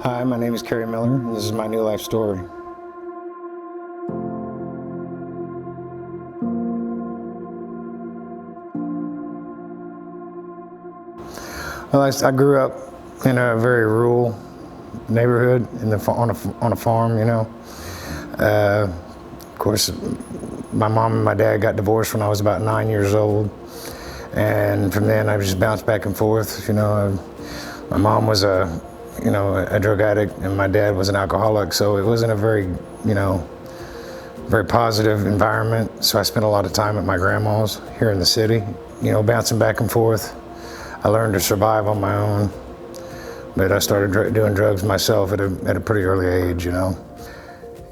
Hi, my name is Kerry Miller, and this is my new life story. Well, I grew up in a very rural neighborhood on a farm, you know. Of course, my mom and my dad got divorced when I was about 9 years old, and from then I just bounced back and forth. You know, my mom was a drug addict, and my dad was an alcoholic, so it wasn't a very positive environment. So I spent a lot of time at my grandma's here in the city, bouncing back and forth. I learned to survive on my own, but I started doing drugs myself at a pretty early age,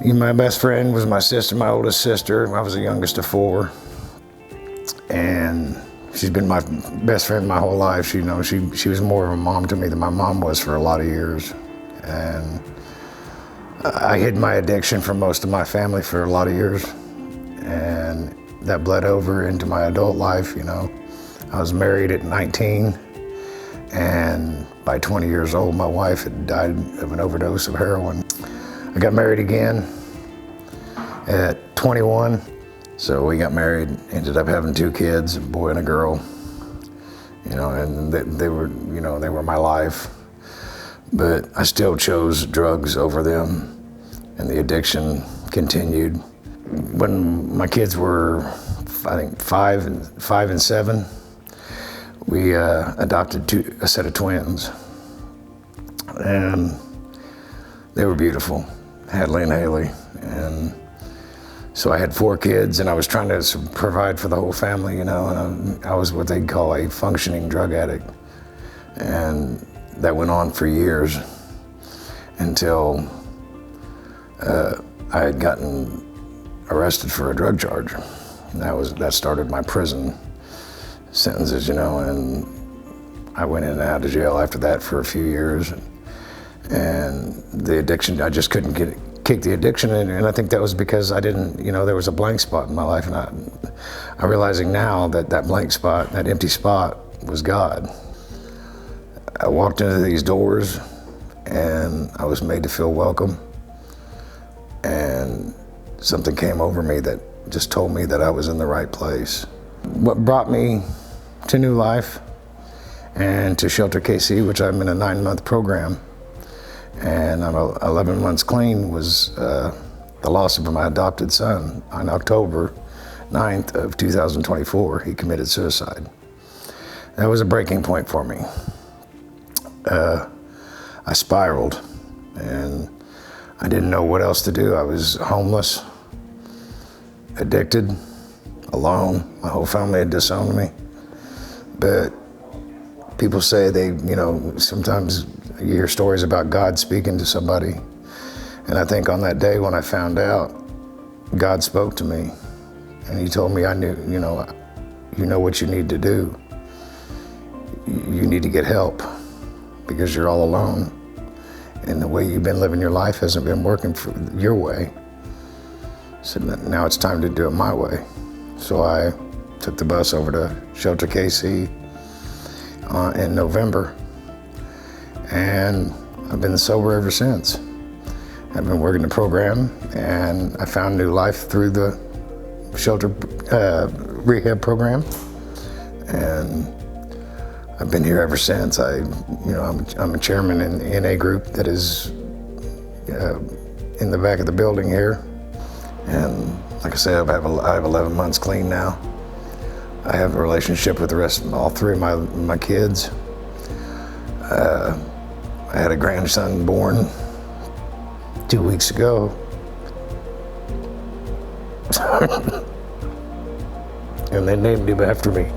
My best friend was my sister, my oldest sister. I was the youngest of four, and she's been my best friend my whole life. She was more of a mom to me than my mom was for a lot of years. And I hid my addiction from most of my family for a lot of years, and that bled over into my adult life. I was married at 19, and by 20 years old, my wife had died of an overdose of heroin. I got married again at 21. So we got married, ended up having 2 kids, a boy and a girl, and they were my life. But I still chose drugs over them, and the addiction continued. When my kids were, I think, 5 and 7, we adopted a set of twins, and they were beautiful, Hadley and Haley. And so I had 4 kids, and I was trying to provide for the whole family, and I was what they'd call a functioning drug addict. And that went on for years until I had gotten arrested for a drug charge. And that started my prison sentences, and I went in and out of jail after that for a few years. And the addiction, I just couldn't kick the addiction in, and I think that was because I didn't, there was a blank spot in my life, and I'm realizing now that blank spot, that empty spot, was God. I walked into these doors, and I was made to feel welcome, and something came over me that just told me that I was in the right place. What brought me to New Life and to Shelter KC, which I'm in a 9-month program, and I'm 11 months clean, was the loss of my adopted son. On October 9th of 2024, he committed suicide. That was a breaking point for me. I spiraled, and I didn't know what else to do. I was homeless, addicted, alone. My whole family had disowned me. But people say sometimes you hear stories about God speaking to somebody. And I think on that day when I found out, God spoke to me, and he told me, you know what you need to do. You need to get help, because you're all alone, and the way you've been living your life hasn't been working for your way. So now it's time to do it my way. So I took the bus over to Shelter KC in November, and I've been sober ever since. I've been working the program, and I found new life through the shelter rehab program, and I've been here ever since. I'm a chairman in the NA group that is in the back of the building here, and like I said, I have 11 months clean now. I have a relationship with all 3 of my kids. I had a grandson born 2 weeks ago. And they named him after me.